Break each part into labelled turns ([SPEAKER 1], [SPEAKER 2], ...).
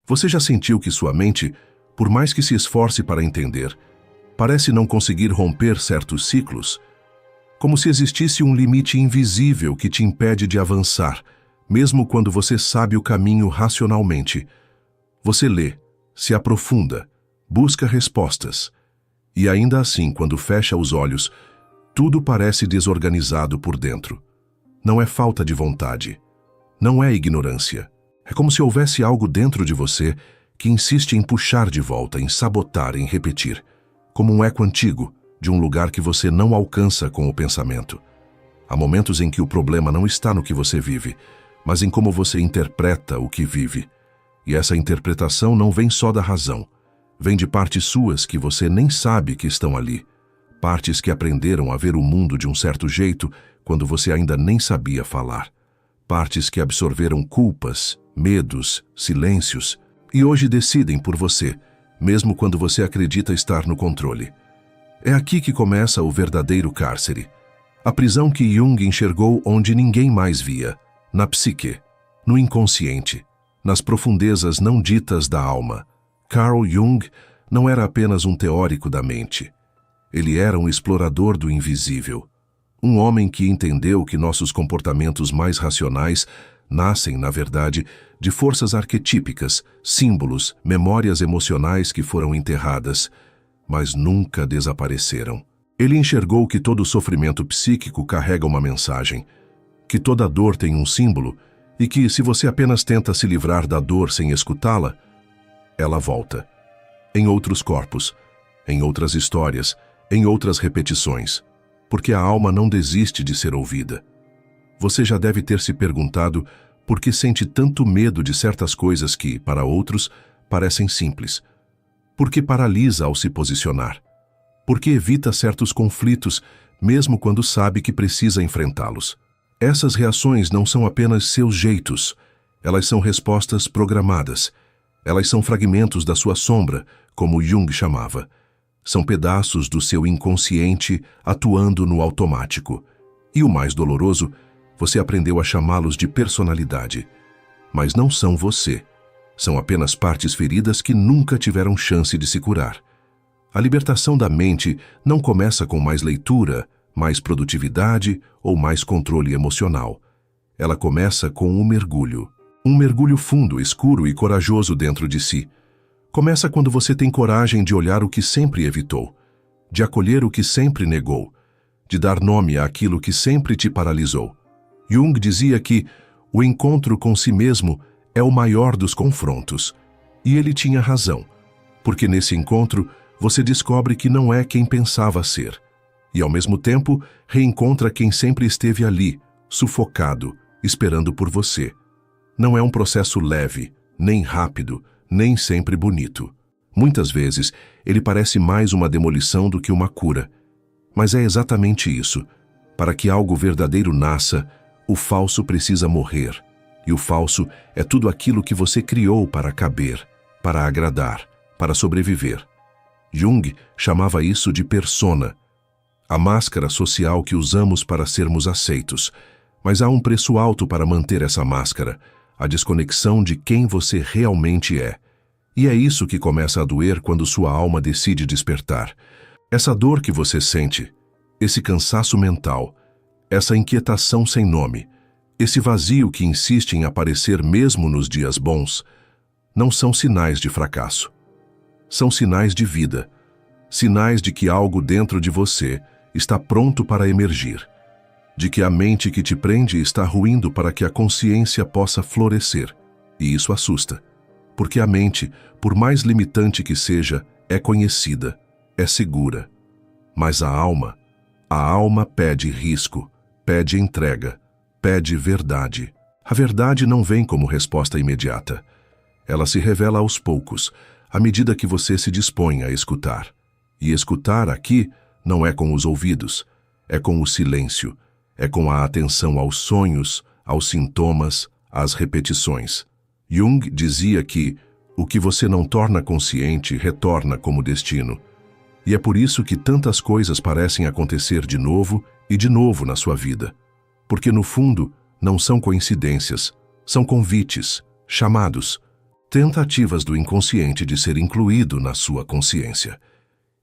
[SPEAKER 1] Você já sentiu que sua mente, por mais que se esforce para entender, parece não conseguir romper certos ciclos? Como se existisse um limite invisível que te impede de avançar, mesmo quando você sabe o caminho racionalmente. Você lê, se aprofunda, busca respostas. E ainda assim, quando fecha os olhos, tudo parece desorganizado por dentro. Não é falta de vontade. Não é ignorância. É como se houvesse algo dentro de você que insiste em puxar de volta, em sabotar, em repetir. Como um eco antigo, de um lugar que você não alcança com o pensamento. Há momentos em que o problema não está no que você vive, mas em como você interpreta o que vive. E essa interpretação não vem só da razão. Vem de partes suas que você nem sabe que estão ali. Partes que aprenderam a ver o mundo de um certo jeito quando você ainda nem sabia falar. Partes que absorveram culpas, medos, silêncios e hoje decidem por você, mesmo quando você acredita estar no controle. É aqui que começa o verdadeiro cárcere. A prisão que Jung enxergou onde ninguém mais via, na psique, no inconsciente, nas profundezas não ditas da alma. Carl Jung não era apenas um teórico da mente. Ele era um explorador do invisível. Um homem que entendeu que nossos comportamentos mais racionais nascem, na verdade, de forças arquetípicas, símbolos, memórias emocionais que foram enterradas, mas nunca desapareceram. Ele enxergou que todo sofrimento psíquico carrega uma mensagem, que toda dor tem um símbolo e que, se você apenas tenta se livrar da dor sem escutá-la, ela volta. Em outros corpos, em outras histórias, em outras repetições, porque a alma não desiste de ser ouvida. Você já deve ter se perguntado por que sente tanto medo de certas coisas que, para outros, parecem simples. Por que paralisa ao se posicionar? Por que evita certos conflitos, mesmo quando sabe que precisa enfrentá-los? Essas reações não são apenas seus jeitos, elas são respostas programadas. Elas são fragmentos da sua sombra, como Jung chamava. São pedaços do seu inconsciente atuando no automático. E o mais doloroso, você aprendeu a chamá-los de personalidade. Mas não são você. São apenas partes feridas que nunca tiveram chance de se curar. A libertação da mente não começa com mais leitura, mais produtividade ou mais controle emocional. Ela começa com um mergulho. Um mergulho fundo, escuro e corajoso dentro de si. Começa quando você tem coragem de olhar o que sempre evitou, de acolher o que sempre negou, de dar nome àquilo que sempre te paralisou. Jung dizia que o encontro com si mesmo é o maior dos confrontos. E ele tinha razão, porque nesse encontro você descobre que não é quem pensava ser. E ao mesmo tempo reencontra quem sempre esteve ali, sufocado, esperando por você. Não é um processo leve, nem rápido, nem sempre bonito. Muitas vezes, ele parece mais uma demolição do que uma cura. Mas é exatamente isso. Para que algo verdadeiro nasça, o falso precisa morrer. E o falso é tudo aquilo que você criou para caber, para agradar, para sobreviver. Jung chamava isso de persona, a máscara social que usamos para sermos aceitos. Mas há um preço alto para manter essa máscara, a desconexão de quem você realmente é. E é isso que começa a doer quando sua alma decide despertar. Essa dor que você sente, esse cansaço mental, essa inquietação sem nome, esse vazio que insiste em aparecer mesmo nos dias bons, não são sinais de fracasso. São sinais de vida, sinais de que algo dentro de você está pronto para emergir, de que a mente que te prende está ruindo para que a consciência possa florescer. E isso assusta, porque a mente, por mais limitante que seja, é conhecida, é segura. Mas a alma pede risco, pede entrega, pede verdade. A verdade não vem como resposta imediata. Ela se revela aos poucos, à medida que você se dispõe a escutar. E escutar aqui não é com os ouvidos, é com o silêncio, é com a atenção aos sonhos, aos sintomas, às repetições. Jung dizia que o que você não torna consciente retorna como destino. E é por isso que tantas coisas parecem acontecer de novo e de novo na sua vida. Porque no fundo, não são coincidências, são convites, chamados. tentativas do inconsciente de ser incluído na sua consciência.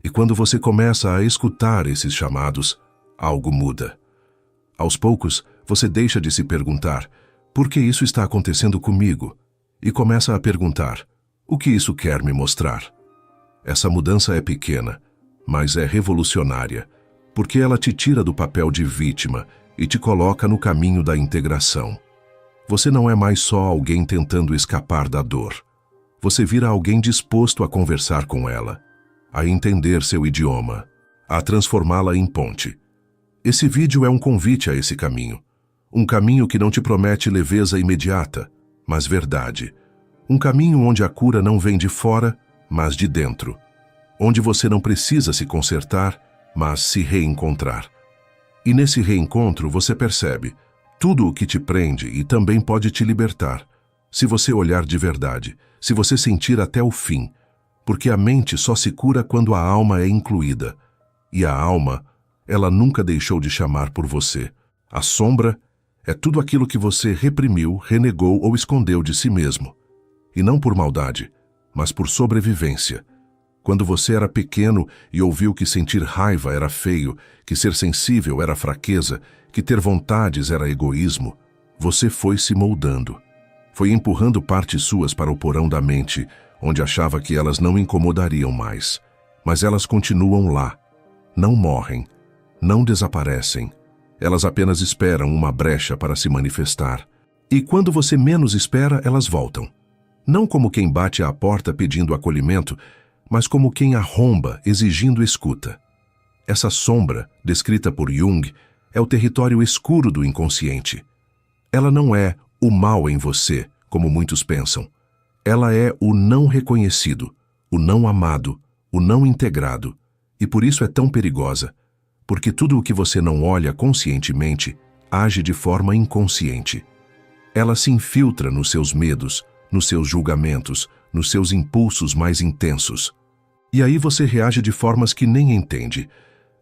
[SPEAKER 1] E quando você começa a escutar esses chamados, algo muda. Aos poucos, você deixa de se perguntar: por que isso está acontecendo comigo? E começa a perguntar: o que isso quer me mostrar? Essa mudança é pequena, mas é revolucionária, porque ela te tira do papel de vítima e te coloca no caminho da integração. Você não é mais só alguém tentando escapar da dor. Você vira alguém disposto a conversar com ela, a entender seu idioma, a transformá-la em ponte. Esse vídeo é um convite a esse caminho. Um caminho que não te promete leveza imediata, mas verdade. Um caminho onde a cura não vem de fora, mas de dentro. Onde você não precisa se consertar, mas se reencontrar. E nesse reencontro você percebe: tudo o que te prende e também pode te libertar, se você olhar de verdade, se você sentir até o fim, porque a mente só se cura quando a alma é incluída. E a alma, ela nunca deixou de chamar por você. A sombra é tudo aquilo que você reprimiu, renegou ou escondeu de si mesmo. E não por maldade, mas por sobrevivência. Quando você era pequeno e ouviu que sentir raiva era feio, que ser sensível era fraqueza, que ter vontades era egoísmo, você foi se moldando. Foi empurrando partes suas para o porão da mente, onde achava que elas não incomodariam mais. Mas elas continuam lá. Não morrem. Não desaparecem. Elas apenas esperam uma brecha para se manifestar. E quando você menos espera, elas voltam. Não como quem bate à porta pedindo acolhimento, mas como quem arromba, exigindo escuta. Essa sombra, descrita por Jung, é o território escuro do inconsciente. Ela não é o mal em você, como muitos pensam. Ela é o não reconhecido, o não amado, o não integrado. E por isso é tão perigosa, porque tudo o que você não olha conscientemente age de forma inconsciente. Ela se infiltra nos seus medos, nos seus julgamentos, nos seus impulsos mais intensos. E aí você reage de formas que nem entende.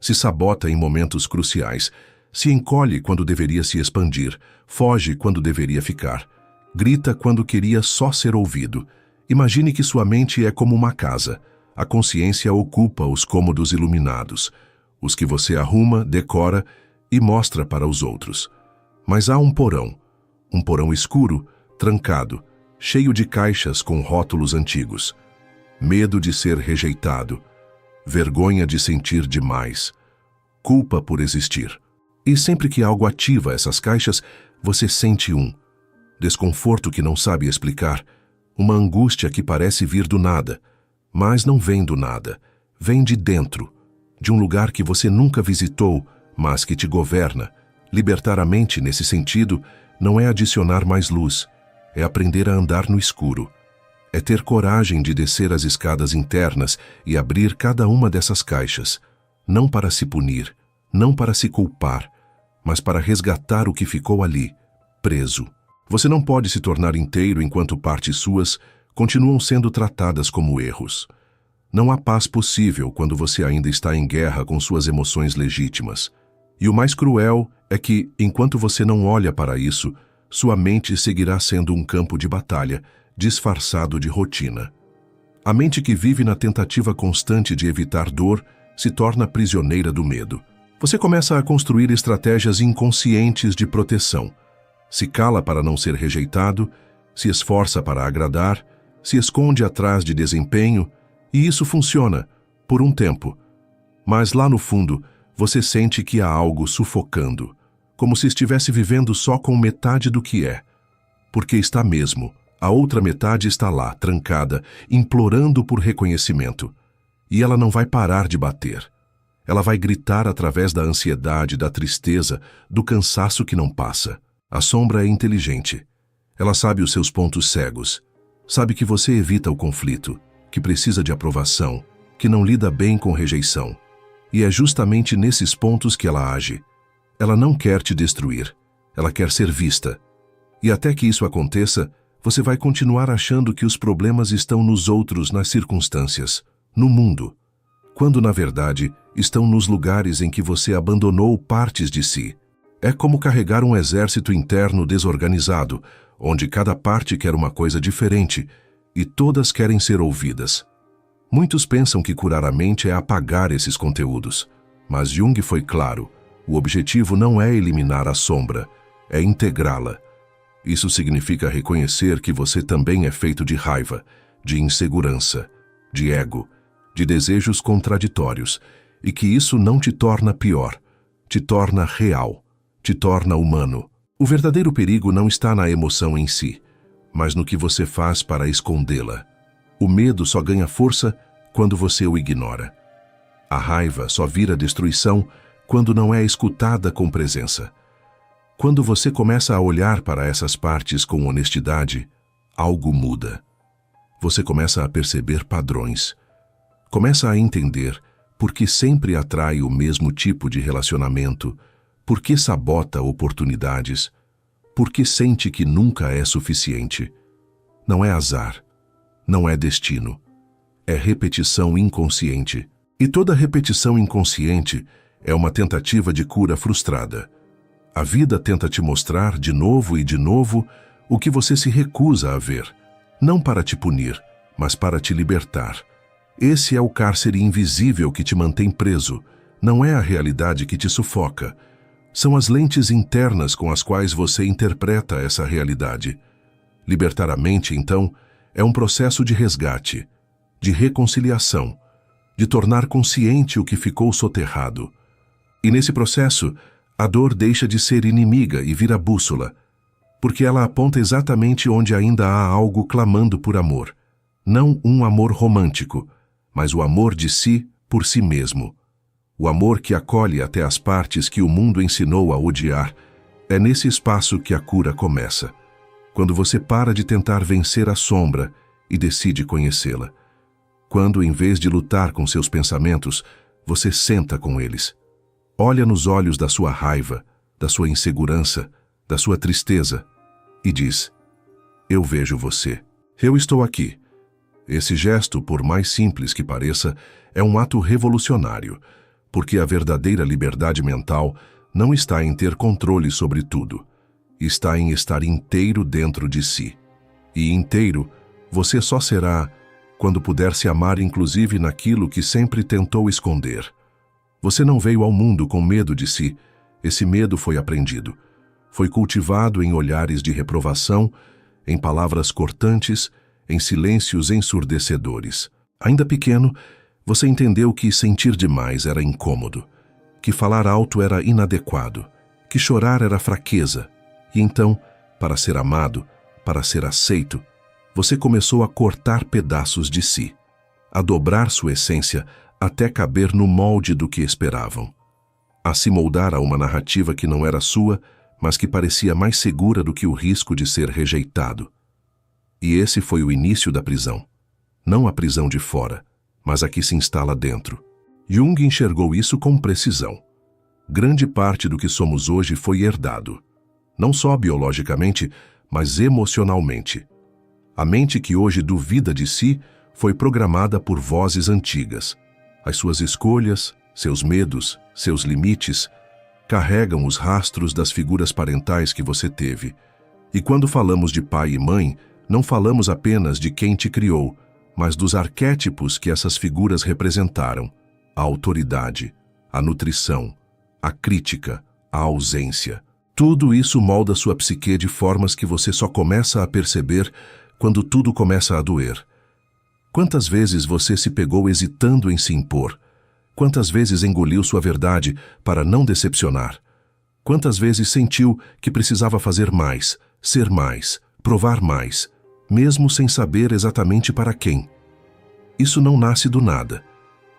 [SPEAKER 1] Se sabota em momentos cruciais, se encolhe quando deveria se expandir, foge quando deveria ficar, grita quando queria só ser ouvido. Imagine que sua mente é como uma casa. A consciência ocupa os cômodos iluminados, os que você arruma, decora e mostra para os outros. Mas há um porão escuro, trancado, cheio de caixas com rótulos antigos. Medo de ser rejeitado, vergonha de sentir demais, culpa por existir. E sempre que algo ativa essas caixas, você sente um desconforto que não sabe explicar, uma angústia que parece vir do nada, mas não vem do nada, vem de dentro, de um lugar que você nunca visitou, mas que te governa. Libertar a mente nesse sentido não é adicionar mais luz, é aprender a andar no escuro. É ter coragem de descer as escadas internas e abrir cada uma dessas caixas, não para se punir, não para se culpar, mas para resgatar o que ficou ali, preso. Você não pode se tornar inteiro enquanto partes suas continuam sendo tratadas como erros. Não há paz possível quando você ainda está em guerra com suas emoções legítimas. E o mais cruel é que, enquanto você não olha para isso, sua mente seguirá sendo um campo de batalha, disfarçado de rotina. A mente que vive na tentativa constante de evitar dor se torna prisioneira do medo. Você começa a construir estratégias inconscientes de proteção. Se cala para não ser rejeitado, se esforça para agradar, se esconde atrás de desempenho, e isso funciona, por um tempo. Mas lá no fundo, você sente que há algo sufocando, como se estivesse vivendo só com metade do que é. Porque está mesmo, a outra metade está lá, trancada, implorando por reconhecimento. E ela não vai parar de bater. Ela vai gritar através da ansiedade, da tristeza, do cansaço que não passa. A sombra é inteligente. Ela sabe os seus pontos cegos. Sabe que você evita o conflito, que precisa de aprovação, que não lida bem com rejeição. E é justamente nesses pontos que ela age. Ela não quer te destruir. Ela quer ser vista. E até que isso aconteça, você vai continuar achando que os problemas estão nos outros, nas circunstâncias, no mundo, quando na verdade estão nos lugares em que você abandonou partes de si. É como carregar um exército interno desorganizado, onde cada parte quer uma coisa diferente, e todas querem ser ouvidas. Muitos pensam que curar a mente é apagar esses conteúdos, mas Jung foi claro: o objetivo não é eliminar a sombra, é integrá-la. Isso significa reconhecer que você também é feito de raiva, de insegurança, de ego, de desejos contraditórios, e que isso não te torna pior, te torna real, te torna humano. O verdadeiro perigo não está na emoção em si, mas no que você faz para escondê-la. O medo só ganha força quando você o ignora. A raiva só vira destruição quando não é escutada com presença. Quando você começa a olhar para essas partes com honestidade, algo muda. Você começa a perceber padrões. Começa a entender por que sempre atrai o mesmo tipo de relacionamento, por que sabota oportunidades, por que sente que nunca é suficiente. Não é azar, não é destino, é repetição inconsciente. E toda repetição inconsciente é uma tentativa de cura frustrada. A vida tenta te mostrar de novo e de novo o que você se recusa a ver, não para te punir, mas para te libertar. Esse é o cárcere invisível que te mantém preso, não é a realidade que te sufoca. São as lentes internas com as quais você interpreta essa realidade. Libertar a mente, então, é um processo de resgate, de reconciliação, de tornar consciente o que ficou soterrado. E nesse processo, a dor deixa de ser inimiga e vira bússola, porque ela aponta exatamente onde ainda há algo clamando por amor. Não um amor romântico, mas o amor de si por si mesmo. O amor que acolhe até as partes que o mundo ensinou a odiar. É nesse espaço que a cura começa, quando você para de tentar vencer a sombra e decide conhecê-la. Quando, em vez de lutar com seus pensamentos, você senta com eles. Olha nos olhos da sua raiva, da sua insegurança, da sua tristeza e diz: eu vejo você. Eu estou aqui. Esse gesto, por mais simples que pareça, é um ato revolucionário, porque a verdadeira liberdade mental não está em ter controle sobre tudo. Está em estar inteiro dentro de si. E inteiro, você só será quando puder se amar inclusive naquilo que sempre tentou esconder. Você não veio ao mundo com medo de si. Esse medo foi aprendido. Foi cultivado em olhares de reprovação, em palavras cortantes, em silêncios ensurdecedores. Ainda pequeno, você entendeu que sentir demais era incômodo, que falar alto era inadequado, que chorar era fraqueza. E então, para ser amado, para ser aceito, você começou a cortar pedaços de si, a dobrar sua essência até caber no molde do que esperavam, a se moldar a uma narrativa que não era sua, mas que parecia mais segura do que o risco de ser rejeitado. E esse foi o início da prisão. Não a prisão de fora, mas a que se instala dentro. Jung enxergou isso com precisão. Grande parte do que somos hoje foi herdado, não só biologicamente, mas emocionalmente. A mente que hoje duvida de si foi programada por vozes antigas. As suas escolhas, seus medos, seus limites, carregam os rastros das figuras parentais que você teve. E quando falamos de pai e mãe, não falamos apenas de quem te criou, mas dos arquétipos que essas figuras representaram: a autoridade, a nutrição, a crítica, a ausência. Tudo isso molda sua psique de formas que você só começa a perceber quando tudo começa a doer. Quantas vezes você se pegou hesitando em se impor? Quantas vezes engoliu sua verdade para não decepcionar? Quantas vezes sentiu que precisava fazer mais, ser mais, provar mais, mesmo sem saber exatamente para quem? Isso não nasce do nada.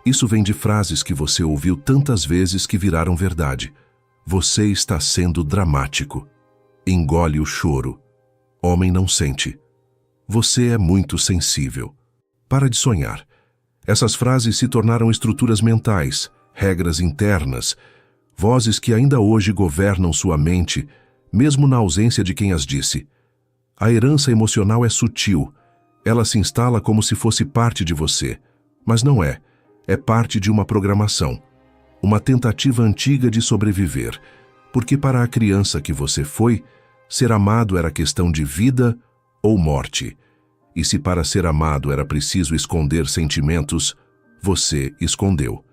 [SPEAKER 1] Isso vem de frases que você ouviu tantas vezes que viraram verdade. Você está sendo dramático. Engole o choro. Homem não sente. Você é muito sensível. Para de sonhar. Essas frases se tornaram estruturas mentais, regras internas, vozes que ainda hoje governam sua mente, mesmo na ausência de quem as disse. A herança emocional é sutil. Ela se instala como se fosse parte de você, mas não é. É parte de uma programação, uma tentativa antiga de sobreviver, porque para a criança que você foi, ser amado era questão de vida ou morte. E se para ser amado era preciso esconder sentimentos, você escondeu.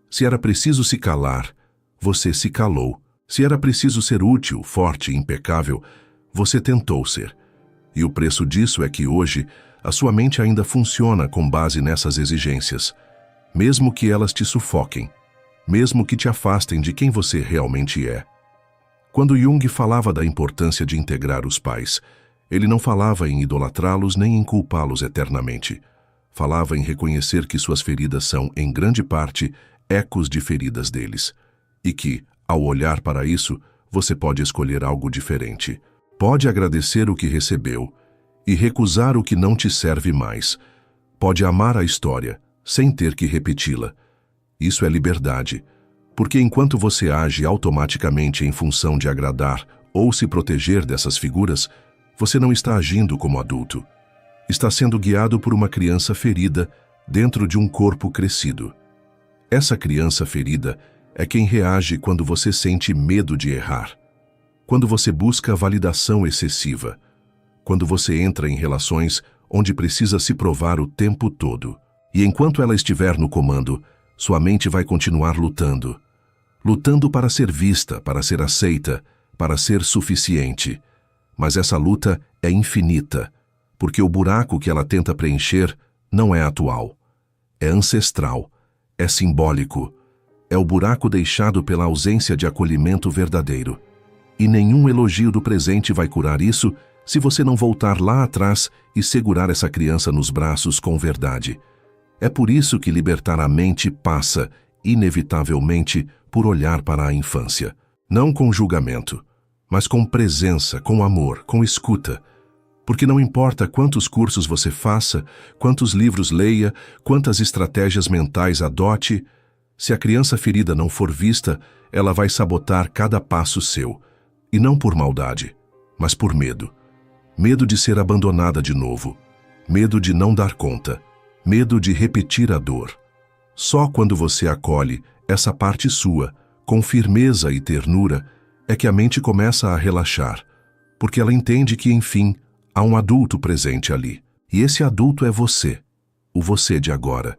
[SPEAKER 1] Se era preciso se calar, você se calou. Se era preciso ser útil, forte e impecável, você tentou ser. E o preço disso é que hoje a sua mente ainda funciona com base nessas exigências, mesmo que elas te sufoquem, mesmo que te afastem de quem você realmente é. Quando Jung falava da importância de integrar os pais, ele não falava em idolatrá-los nem em culpá-los eternamente. Falava em reconhecer que suas feridas são, em grande parte, ecos de feridas deles. E que, ao olhar para isso, você pode escolher algo diferente. Pode agradecer o que recebeu e recusar o que não te serve mais. Pode amar a história, sem ter que repeti-la. Isso é liberdade, porque enquanto você age automaticamente em função de agradar ou se proteger dessas figuras, você não está agindo como adulto. Está sendo guiado por uma criança ferida dentro de um corpo crescido. Essa criança ferida é quem reage quando você sente medo de errar, quando você busca validação excessiva, quando você entra em relações onde precisa se provar o tempo todo. E enquanto ela estiver no comando, sua mente vai continuar lutando. Lutando para ser vista, para ser aceita, para ser suficiente. Mas essa luta é infinita, porque o buraco que ela tenta preencher não é atual. É ancestral, é simbólico. É o buraco deixado pela ausência de acolhimento verdadeiro. E nenhum elogio do presente vai curar isso se você não voltar lá atrás e segurar essa criança nos braços com verdade. É por isso que libertar a mente passa, inevitavelmente, por olhar para a infância. Não com julgamento, mas com presença, com amor, com escuta. Porque não importa quantos cursos você faça, quantos livros leia, quantas estratégias mentais adote, se a criança ferida não for vista, ela vai sabotar cada passo seu. E não por maldade, mas por medo. Medo de ser abandonada de novo. Medo de não dar conta. Medo de repetir a dor. Só quando você acolhe essa parte sua, com firmeza e ternura, é que a mente começa a relaxar, porque ela entende que, enfim, há um adulto presente ali. E esse adulto é você, o você de agora.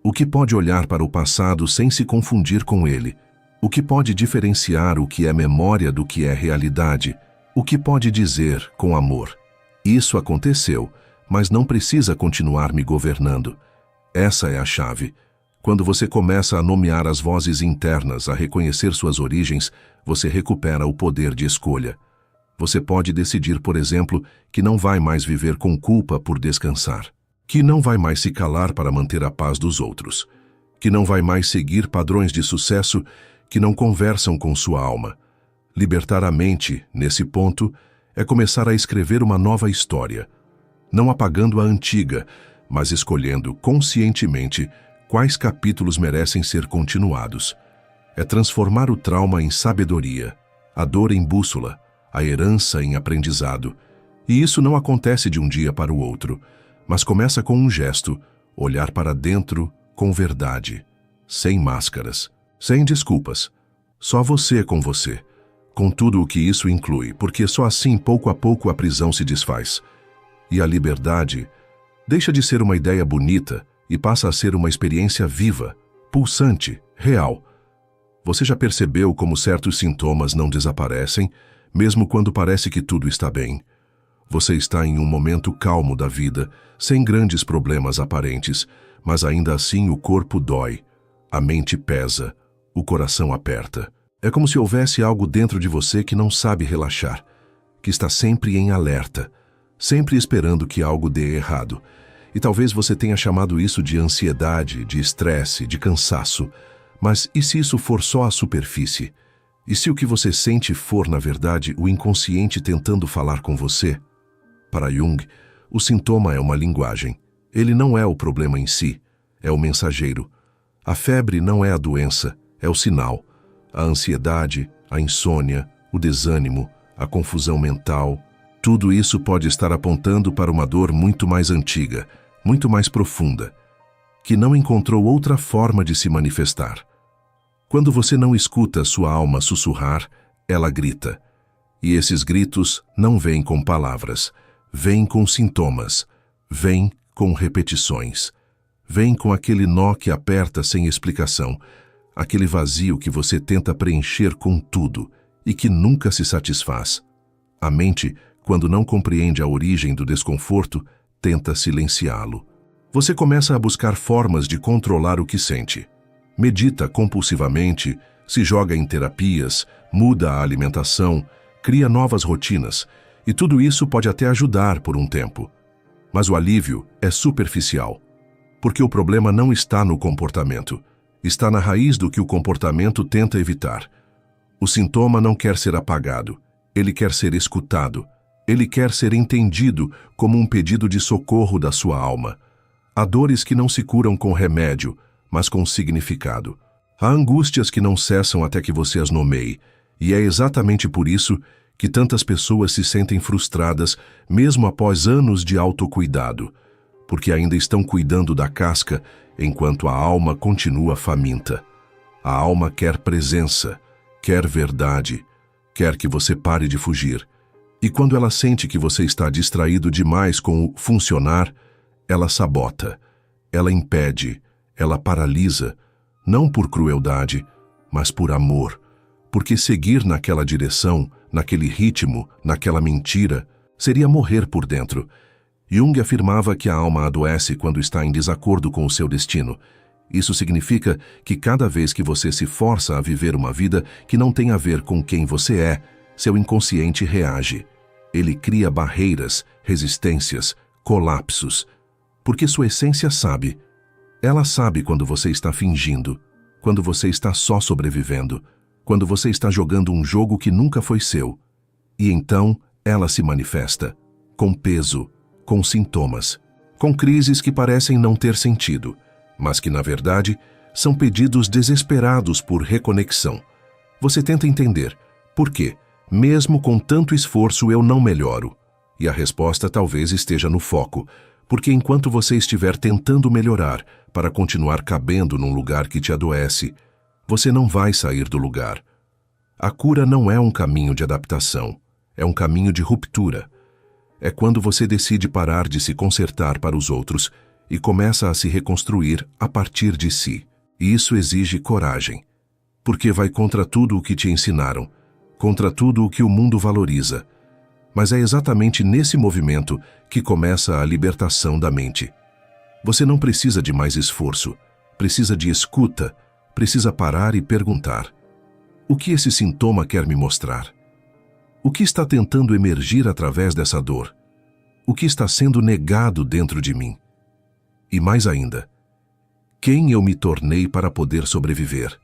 [SPEAKER 1] O que pode olhar para o passado sem se confundir com ele, o que pode diferenciar o que é memória do que é realidade, o que pode dizer com amor: isso aconteceu, mas não precisa continuar me governando. Essa é a chave. Quando você começa a nomear as vozes internas, a reconhecer suas origens, você recupera o poder de escolha. Você pode decidir, por exemplo, que não vai mais viver com culpa por descansar, que não vai mais se calar para manter a paz dos outros, que não vai mais seguir padrões de sucesso que não conversam com sua alma. Libertar a mente, nesse ponto, é começar a escrever uma nova história, não apagando a antiga, mas escolhendo conscientemente quais capítulos merecem ser continuados. É transformar o trauma em sabedoria, a dor em bússola, a herança em aprendizado. E isso não acontece de um dia para o outro, mas começa com um gesto, olhar para dentro com verdade, sem máscaras, sem desculpas. Só você com você, com tudo o que isso inclui, porque só assim, pouco a pouco, a prisão se desfaz. E a liberdade deixa de ser uma ideia bonita e passa a ser uma experiência viva, pulsante, real. Você já percebeu como certos sintomas não desaparecem, mesmo quando parece que tudo está bem? Você está em um momento calmo da vida, sem grandes problemas aparentes, mas ainda assim o corpo dói, a mente pesa, o coração aperta. É como se houvesse algo dentro de você que não sabe relaxar, que está sempre em alerta, sempre esperando que algo dê errado. E talvez você tenha chamado isso de ansiedade, de estresse, de cansaço. Mas e se isso for só a superfície? E se o que você sente for, na verdade, o inconsciente tentando falar com você? Para Jung, o sintoma é uma linguagem. Ele não é o problema em si, é o mensageiro. A febre não é a doença, é o sinal. A ansiedade, a insônia, o desânimo, a confusão mental, tudo isso pode estar apontando para uma dor muito mais antiga, muito mais profunda, que não encontrou outra forma de se manifestar. Quando você não escuta sua alma sussurrar, ela grita. E esses gritos não vêm com palavras, vêm com sintomas, Vem com repetições. Vem com aquele nó que aperta sem explicação, aquele vazio que você tenta preencher com tudo e que nunca se satisfaz. A mente, quando não compreende a origem do desconforto, tenta silenciá-lo. Você começa a buscar formas de controlar o que sente. Medita compulsivamente, se joga em terapias, muda a alimentação, cria novas rotinas, e tudo isso pode até ajudar por um tempo. Mas o alívio é superficial, porque o problema não está no comportamento, está na raiz do que o comportamento tenta evitar. O sintoma não quer ser apagado, ele quer ser escutado, ele quer ser entendido como um pedido de socorro da sua alma. Há dores que não se curam com remédio, mas com significado. Há angústias que não cessam até que você as nomeie, e é exatamente por isso que tantas pessoas se sentem frustradas mesmo após anos de autocuidado, porque ainda estão cuidando da casca enquanto a alma continua faminta. A alma quer presença, quer verdade, quer que você pare de fugir. E quando ela sente que você está distraído demais com o funcionar, ela sabota, ela impede, ela paralisa, não por crueldade, mas por amor, porque seguir naquela direção, naquele ritmo, naquela mentira, seria morrer por dentro. Jung afirmava que a alma adoece quando está em desacordo com o seu destino. Isso significa que cada vez que você se força a viver uma vida que não tem a ver com quem você é, seu inconsciente reage. Ele cria barreiras, resistências, colapsos, porque sua essência sabe. Ela sabe quando você está fingindo, quando você está só sobrevivendo, quando você está jogando um jogo que nunca foi seu. E então ela se manifesta, com peso, com sintomas, com crises que parecem não ter sentido, mas que, na verdade, são pedidos desesperados por reconexão. Você tenta entender por quê, mesmo com tanto esforço, eu não melhoro. E a resposta talvez esteja no foco, porque enquanto você estiver tentando melhorar para continuar cabendo num lugar que te adoece, você não vai sair do lugar. A cura não é um caminho de adaptação, é um caminho de ruptura. É quando você decide parar de se consertar para os outros e começa a se reconstruir a partir de si. E isso exige coragem, porque vai contra tudo o que te ensinaram, contra tudo o que o mundo valoriza. Mas é exatamente nesse movimento que começa a libertação da mente. Você não precisa de mais esforço, precisa de escuta, precisa parar e perguntar: o que esse sintoma quer me mostrar? O que está tentando emergir através dessa dor? O que está sendo negado dentro de mim? E mais ainda, quem eu me tornei para poder sobreviver?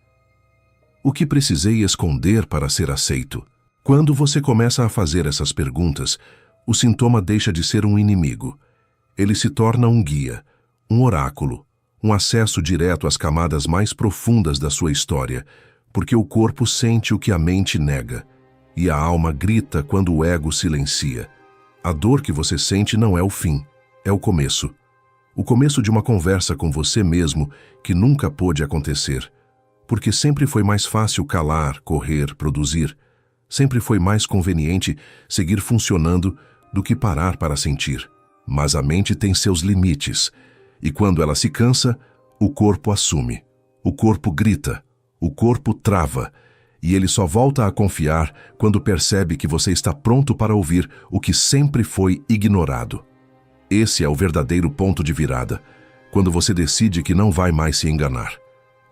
[SPEAKER 1] O que precisei esconder para ser aceito? Quando você começa a fazer essas perguntas, o sintoma deixa de ser um inimigo. Ele se torna um guia, um oráculo, um acesso direto às camadas mais profundas da sua história, porque o corpo sente o que a mente nega, e a alma grita quando o ego silencia. A dor que você sente não é o fim, é o começo. O começo de uma conversa com você mesmo que nunca pôde acontecer, porque sempre foi mais fácil calar, correr, produzir. Sempre foi mais conveniente seguir funcionando do que parar para sentir. Mas a mente tem seus limites, e quando ela se cansa, o corpo assume, o corpo grita, o corpo trava, e ele só volta a confiar quando percebe que você está pronto para ouvir o que sempre foi ignorado. Esse é o verdadeiro ponto de virada, quando você decide que não vai mais se enganar.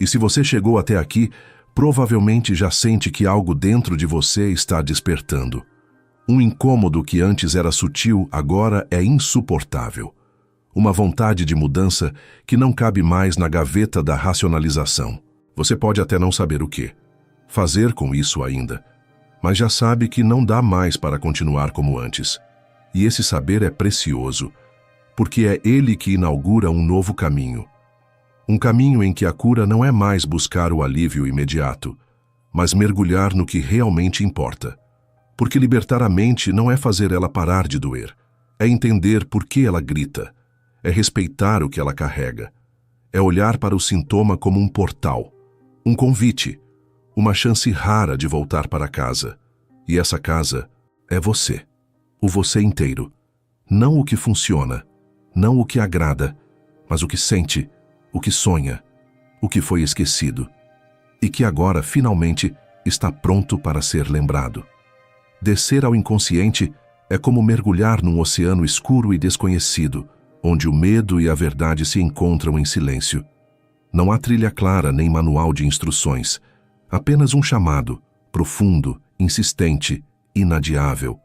[SPEAKER 1] E se você chegou até aqui, provavelmente já sente que algo dentro de você está despertando. Um incômodo que antes era sutil, agora é insuportável. Uma vontade de mudança que não cabe mais na gaveta da racionalização. Você pode até não saber o que fazer com isso ainda, mas já sabe que não dá mais para continuar como antes. E esse saber é precioso, porque é ele que inaugura um novo caminho. Um caminho em que a cura não é mais buscar o alívio imediato, mas mergulhar no que realmente importa. Porque libertar a mente não é fazer ela parar de doer, é entender por que ela grita, é respeitar o que ela carrega, é olhar para o sintoma como um portal, um convite, uma chance rara de voltar para casa. E essa casa é você, o você inteiro, não o que funciona, não o que agrada, mas o que sente, o que sonha, o que foi esquecido, e que agora, finalmente, está pronto para ser lembrado. Descer ao inconsciente é como mergulhar num oceano escuro e desconhecido, onde o medo e a verdade se encontram em silêncio. Não há trilha clara nem manual de instruções, apenas um chamado, profundo, insistente, inadiável.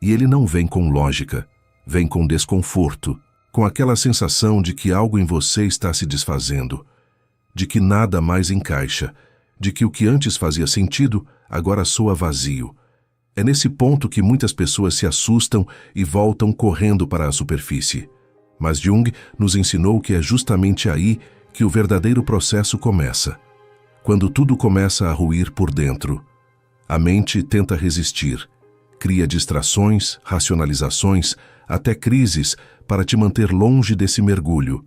[SPEAKER 1] E ele não vem com lógica, vem com desconforto, com aquela sensação de que algo em você está se desfazendo, de que nada mais encaixa, de que o que antes fazia sentido agora soa vazio. É nesse ponto que muitas pessoas se assustam e voltam correndo para a superfície. Mas Jung nos ensinou que é justamente aí que o verdadeiro processo começa. Quando tudo começa a ruir por dentro, a mente tenta resistir, cria distrações, racionalizações, até crises para te manter longe desse mergulho,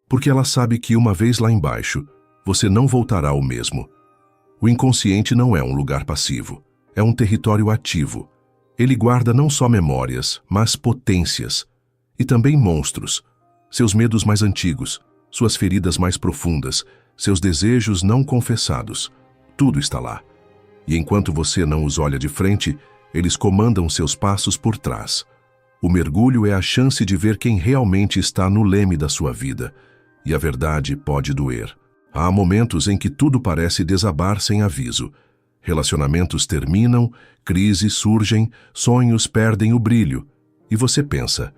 [SPEAKER 1] porque ela sabe que uma vez lá embaixo, você não voltará ao mesmo. O inconsciente não é um lugar passivo, é um território ativo. Ele guarda não só memórias, mas potências, e também monstros, seus medos mais antigos, suas feridas mais profundas, seus desejos não confessados. Tudo está lá. E enquanto você não os olha de frente, eles comandam seus passos por trás. O mergulho é a chance de ver quem realmente está no leme da sua vida, e a verdade pode doer. Há momentos em que tudo parece desabar sem aviso. Relacionamentos terminam, crises surgem, sonhos perdem o brilho, e você pensa: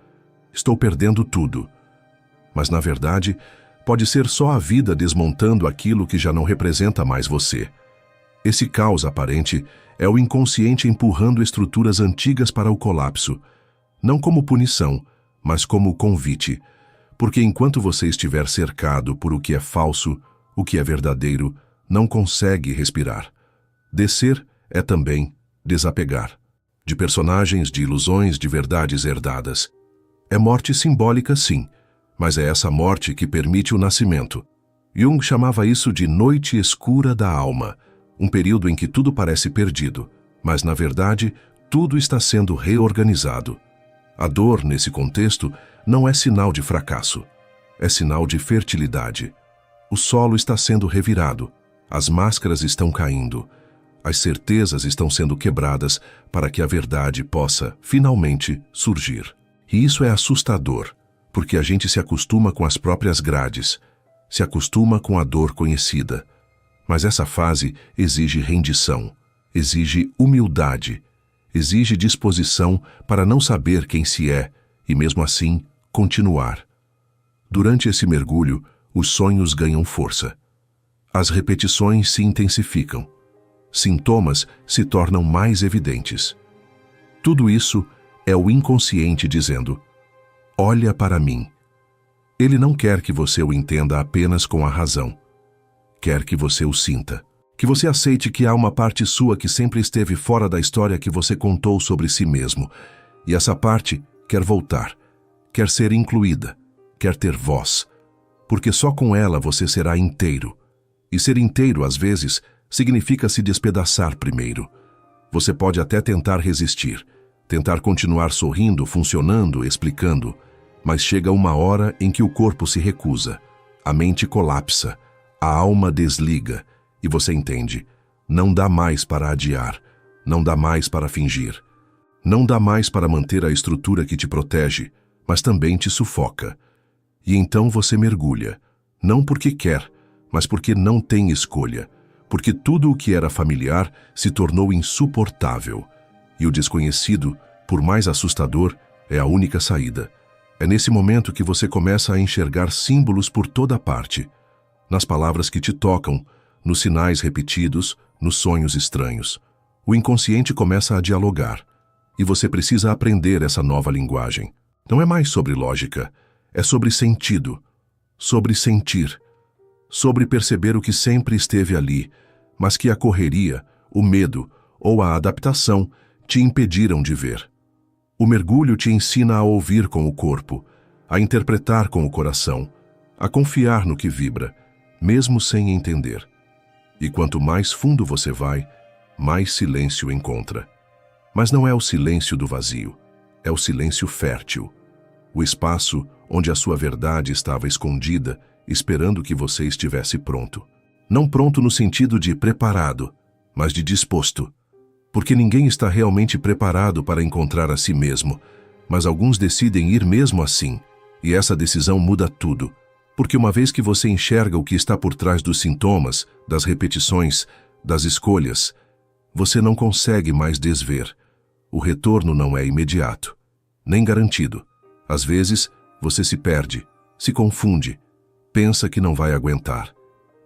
[SPEAKER 1] estou perdendo tudo. Mas, na verdade, pode ser só a vida desmontando aquilo que já não representa mais você. Esse caos aparente é o inconsciente empurrando estruturas antigas para o colapso, não como punição, mas como convite, porque enquanto você estiver cercado por o que é falso, o que é verdadeiro, não consegue respirar. Descer é também desapegar, de personagens, de ilusões, de verdades herdadas. É morte simbólica, sim, mas é essa morte que permite o nascimento. Jung chamava isso de noite escura da alma, um período em que tudo parece perdido, mas, na verdade, tudo está sendo reorganizado. A dor, nesse contexto, não é sinal de fracasso, é sinal de fertilidade. O solo está sendo revirado, as máscaras estão caindo, as certezas estão sendo quebradas para que a verdade possa, finalmente, surgir. E isso é assustador, porque a gente se acostuma com as próprias grades, se acostuma com a dor conhecida. Mas essa fase exige rendição, exige humildade, exige disposição para não saber quem se é e, mesmo assim, continuar. Durante esse mergulho, os sonhos ganham força. As repetições se intensificam. Sintomas se tornam mais evidentes. Tudo isso é o inconsciente dizendo: olha para mim. Ele não quer que você o entenda apenas com a razão. Quer que você o sinta. Que você aceite que há uma parte sua que sempre esteve fora da história que você contou sobre si mesmo. E essa parte quer voltar, quer ser incluída, quer ter voz. Porque só com ela você será inteiro. E ser inteiro, às vezes, significa se despedaçar primeiro. Você pode até tentar resistir, tentar continuar sorrindo, funcionando, explicando, mas chega uma hora em que o corpo se recusa, a mente colapsa, a alma desliga, e você entende, não dá mais para adiar, não dá mais para fingir, não dá mais para manter a estrutura que te protege, mas também te sufoca. E então você mergulha, não porque quer, mas porque não tem escolha, porque tudo o que era familiar se tornou insuportável, e o desconhecido, por mais assustador, é a única saída. É nesse momento que você começa a enxergar símbolos por toda parte, nas palavras que te tocam, nos sinais repetidos, nos sonhos estranhos. O inconsciente começa a dialogar, e você precisa aprender essa nova linguagem. Não é mais sobre lógica, é sobre sentido, sobre sentir, sobre perceber o que sempre esteve ali, mas que a correria, o medo ou a adaptação te impediram de ver. O mergulho te ensina a ouvir com o corpo, a interpretar com o coração, a confiar no que vibra, mesmo sem entender. E quanto mais fundo você vai, mais silêncio encontra. Mas não é o silêncio do vazio, é o silêncio fértil, o espaço onde a sua verdade estava escondida, esperando que você estivesse pronto. Não pronto no sentido de preparado, mas de disposto. Porque ninguém está realmente preparado para encontrar a si mesmo, mas alguns decidem ir mesmo assim, e essa decisão muda tudo. Porque uma vez que você enxerga o que está por trás dos sintomas, das repetições, das escolhas, você não consegue mais desver. O retorno não é imediato, nem garantido. Às vezes, você se perde, se confunde, pensa que não vai aguentar.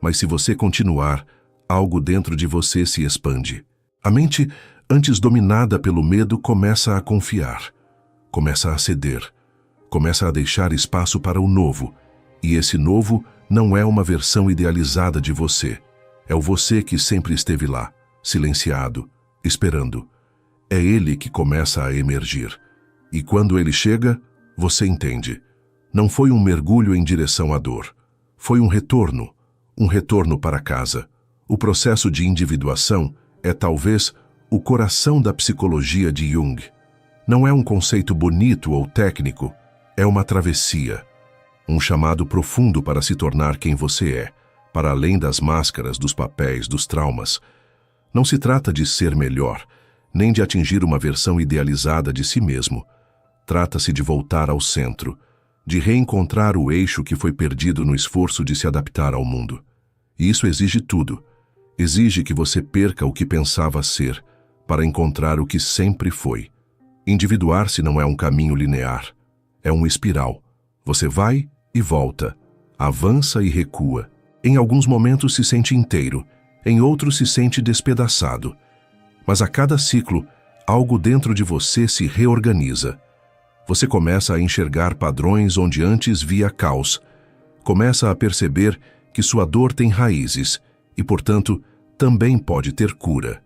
[SPEAKER 1] Mas se você continuar, algo dentro de você se expande. A mente, antes dominada pelo medo, começa a confiar, começa a ceder, começa a deixar espaço para o novo. E esse novo não é uma versão idealizada de você. É o você que sempre esteve lá, silenciado, esperando. É ele que começa a emergir. E quando ele chega, você entende. Não foi um mergulho em direção à dor. Foi um retorno para casa. O processo de individuação é talvez o coração da psicologia de Jung. Não é um conceito bonito ou técnico, é uma travessia. Um chamado profundo para se tornar quem você é, para além das máscaras, dos papéis, dos traumas. Não se trata de ser melhor, nem de atingir uma versão idealizada de si mesmo. Trata-se de voltar ao centro, de reencontrar o eixo que foi perdido no esforço de se adaptar ao mundo. E isso exige tudo. Exige que você perca o que pensava ser, para encontrar o que sempre foi. Individuar-se não é um caminho linear, é uma espiral. Você vai e volta, avança e recua. Em alguns momentos se sente inteiro, em outros se sente despedaçado. Mas a cada ciclo, algo dentro de você se reorganiza. Você começa a enxergar padrões onde antes via caos. Começa a perceber que sua dor tem raízes e, portanto, também pode ter cura.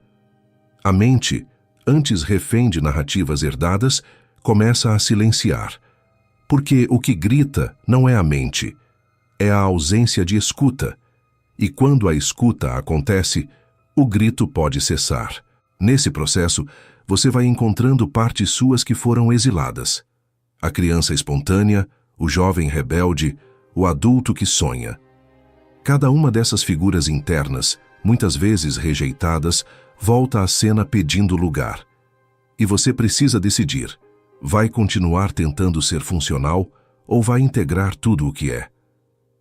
[SPEAKER 1] A mente, antes refém de narrativas herdadas, começa a silenciar. Porque o que grita não é a mente, é a ausência de escuta. E quando a escuta acontece, o grito pode cessar. Nesse processo, você vai encontrando partes suas que foram exiladas. A criança espontânea, o jovem rebelde, o adulto que sonha. Cada uma dessas figuras internas, muitas vezes rejeitadas, volta à cena pedindo lugar. E você precisa decidir. Vai continuar tentando ser funcional ou vai integrar tudo o que é?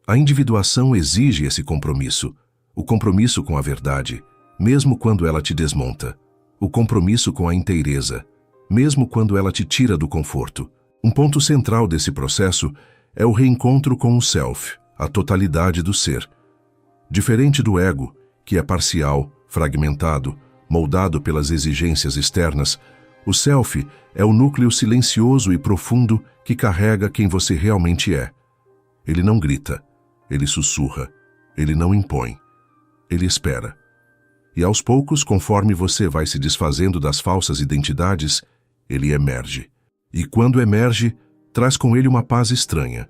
[SPEAKER 1] A individuação exige esse compromisso. O compromisso com a verdade, mesmo quando ela te desmonta. O compromisso com a inteireza, mesmo quando ela te tira do conforto. Um ponto central desse processo é o reencontro com o self, a totalidade do ser. Diferente do ego, que é parcial, fragmentado, moldado pelas exigências externas, o self é o núcleo silencioso e profundo que carrega quem você realmente é. Ele não grita, ele sussurra, ele não impõe, ele espera. E aos poucos, conforme você vai se desfazendo das falsas identidades, ele emerge. E quando emerge, traz com ele uma paz estranha.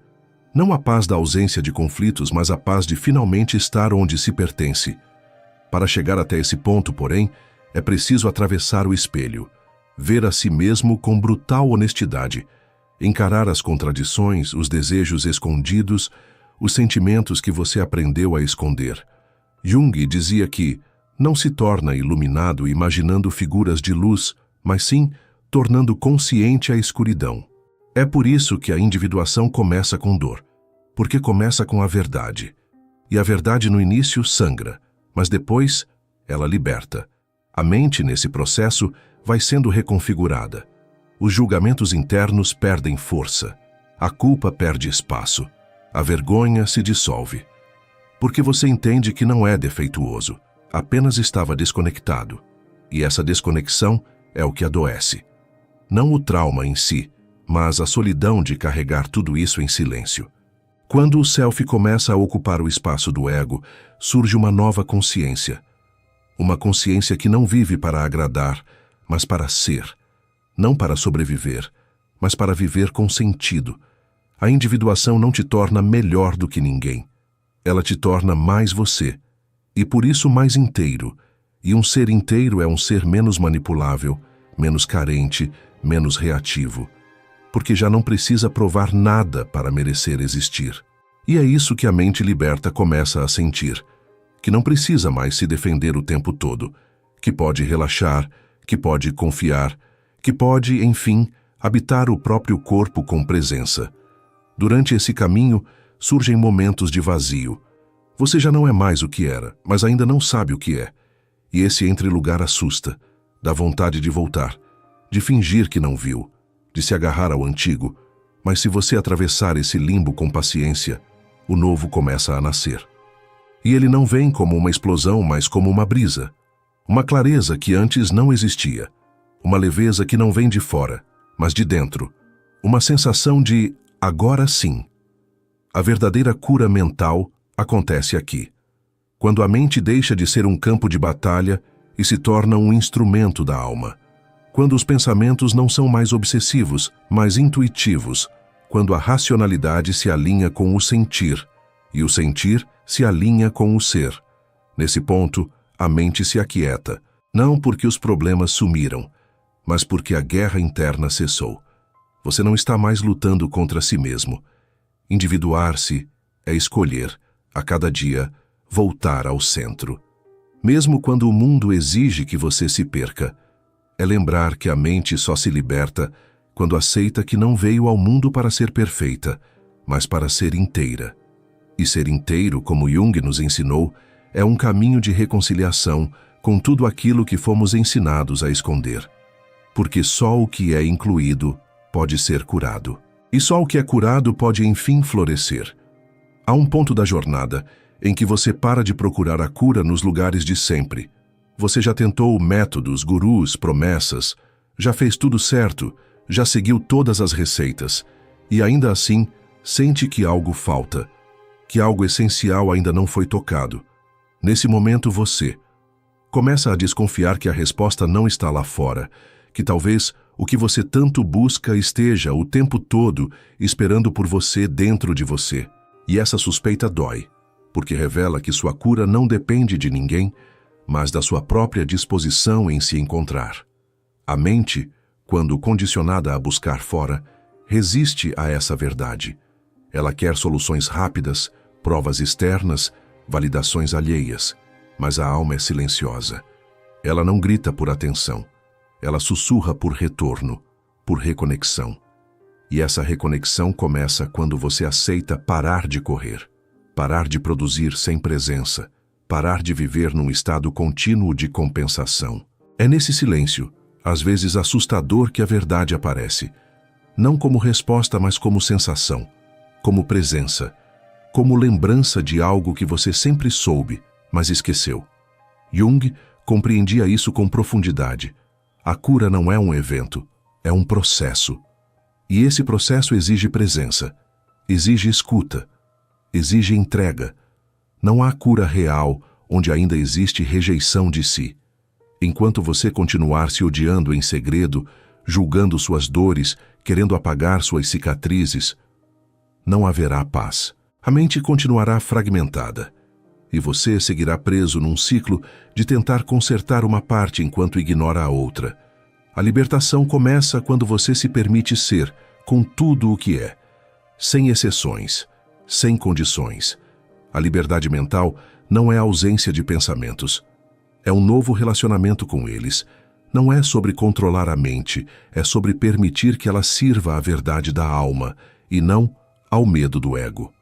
[SPEAKER 1] Não a paz da ausência de conflitos, mas a paz de finalmente estar onde se pertence. Para chegar até esse ponto, porém, é preciso atravessar o espelho, ver a si mesmo com brutal honestidade, encarar as contradições, os desejos escondidos, os sentimentos que você aprendeu a esconder. Jung dizia que não se torna iluminado imaginando figuras de luz, mas sim tornando consciente a escuridão. É por isso que a individuação começa com dor, porque começa com a verdade. E a verdade no início sangra, mas depois ela liberta. A mente, nesse processo, vai sendo reconfigurada. Os julgamentos internos perdem força. A culpa perde espaço. A vergonha se dissolve. Porque você entende que não é defeituoso, apenas estava desconectado. E essa desconexão é o que adoece. Não o trauma em si, mas a solidão de carregar tudo isso em silêncio. Quando o self começa a ocupar o espaço do ego, surge uma nova consciência. Uma consciência que não vive para agradar, mas para ser. Não para sobreviver, mas para viver com sentido. A individuação não te torna melhor do que ninguém. Ela te torna mais você, e por isso mais inteiro. E um ser inteiro é um ser menos manipulável, menos carente, menos reativo. porque já não precisa provar nada para merecer existir. E é isso que a mente liberta começa a sentir, que não precisa mais se defender o tempo todo, que pode relaxar, que pode confiar, que pode, enfim, habitar o próprio corpo com presença. Durante esse caminho, surgem momentos de vazio. Você já não é mais o que era, mas ainda não sabe o que é. E esse entrelugar assusta, dá vontade de voltar, de fingir que não viu, de se agarrar ao antigo. Mas se você atravessar esse limbo com paciência, o novo começa a nascer. E ele não vem como uma explosão, mas como uma brisa. Uma clareza que antes não existia. Uma leveza que não vem de fora, mas de dentro. Uma sensação de agora sim. A verdadeira cura mental acontece aqui, quando a mente deixa de ser um campo de batalha e se torna um instrumento da alma. Quando os pensamentos não são mais obsessivos, mas intuitivos. Quando a racionalidade se alinha com o sentir, e o sentir se alinha com o ser. Nesse ponto, a mente se aquieta, não porque os problemas sumiram, mas porque a guerra interna cessou. Você não está mais lutando contra si mesmo. Individuar-se é escolher, a cada dia, voltar ao centro. Mesmo quando o mundo exige que você se perca, é lembrar que a mente só se liberta quando aceita que não veio ao mundo para ser perfeita, mas para ser inteira. E ser inteiro, como Jung nos ensinou, é um caminho de reconciliação com tudo aquilo que fomos ensinados a esconder. Porque só o que é incluído pode ser curado. E só o que é curado pode enfim florescer. Há um ponto da jornada em que você para de procurar a cura nos lugares de sempre. Você já tentou métodos, gurus, promessas, já fez tudo certo, já seguiu todas as receitas, e ainda assim sente que algo falta, que algo essencial ainda não foi tocado. Nesse momento você começa a desconfiar que a resposta não está lá fora, que talvez o que você tanto busca esteja o tempo todo esperando por você dentro de você. E essa suspeita dói, porque revela que sua cura não depende de ninguém, mas da sua própria disposição em se encontrar. A mente, quando condicionada a buscar fora, resiste a essa verdade. Ela quer soluções rápidas, provas externas, validações alheias, mas a alma é silenciosa. Ela não grita por atenção. Ela sussurra por retorno, por reconexão. E essa reconexão começa quando você aceita parar de correr, parar de produzir sem presença, parar de viver num estado contínuo de compensação. É nesse silêncio, às vezes assustador, que a verdade aparece, não como resposta, mas como sensação, como presença, como lembrança de algo que você sempre soube, mas esqueceu. Jung compreendia isso com profundidade. A cura não é um evento, é um processo. E esse processo exige presença, exige escuta, exige entrega. Não há cura real onde ainda existe rejeição de si. Enquanto você continuar se odiando em segredo, julgando suas dores, querendo apagar suas cicatrizes, não haverá paz. A mente continuará fragmentada. E você seguirá preso num ciclo de tentar consertar uma parte enquanto ignora a outra. A libertação começa quando você se permite ser, com tudo o que é, sem exceções, sem condições. A liberdade mental não é a ausência de pensamentos. É um novo relacionamento com eles. Não é sobre controlar a mente, é sobre permitir que ela sirva à verdade da alma e não ao medo do ego.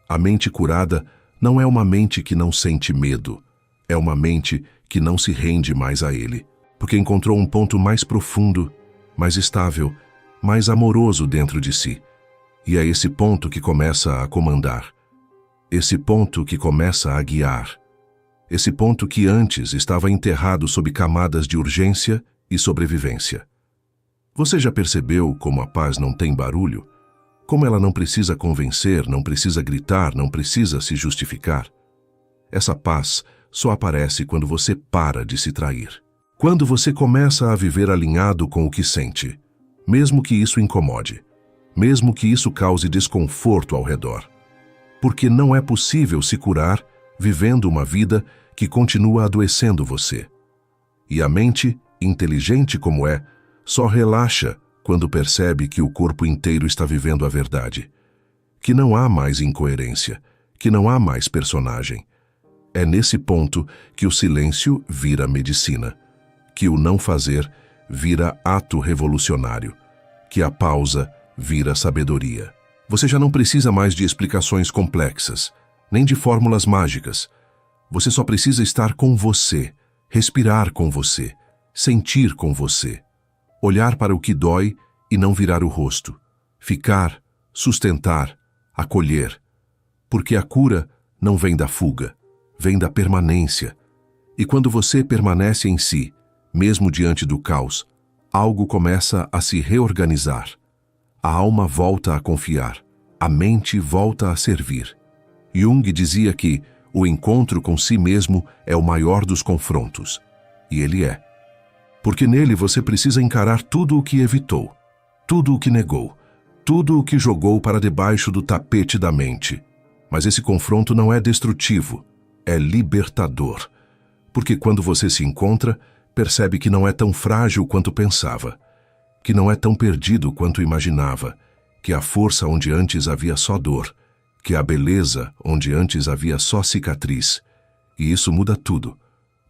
[SPEAKER 1] A mente curada não é uma mente que não sente medo, é uma mente que não se rende mais a ele, porque encontrou um ponto mais profundo, mais estável, mais amoroso dentro de si. E é esse ponto que começa a comandar, esse ponto que começa a guiar, esse ponto que antes estava enterrado sob camadas de urgência e sobrevivência. Você já percebeu como a paz não tem barulho? Como ela não precisa convencer, não precisa gritar, não precisa se justificar? Essa paz só aparece quando você para de se trair. Quando você começa a viver alinhado com o que sente, mesmo que isso incomode, mesmo que isso cause desconforto ao redor. Porque não é possível se curar vivendo uma vida que continua adoecendo você. E a mente, inteligente como é, só relaxa quando percebe que o corpo inteiro está vivendo a verdade, que não há mais incoerência, que não há mais personagem. É nesse ponto que o silêncio vira medicina, que o não fazer vira ato revolucionário, que a pausa vira sabedoria. Você já não precisa mais de explicações complexas, nem de fórmulas mágicas. Você só precisa estar com você, respirar com você, sentir com você, olhar para o que dói e não virar o rosto, ficar, sustentar, acolher. Porque a cura não vem da fuga, vem da permanência. E quando você permanece em si, mesmo diante do caos, algo começa a se reorganizar. A alma volta a confiar, a mente volta a servir. Jung dizia que o encontro com si mesmo é o maior dos confrontos. E ele é. Porque nele você precisa encarar tudo o que evitou, tudo o que negou, tudo o que jogou para debaixo do tapete da mente. Mas esse confronto não é destrutivo, é libertador. Porque quando você se encontra, percebe que não é tão frágil quanto pensava, que não é tão perdido quanto imaginava, que a força onde antes havia só dor, que a beleza onde antes havia só cicatriz. E isso muda tudo,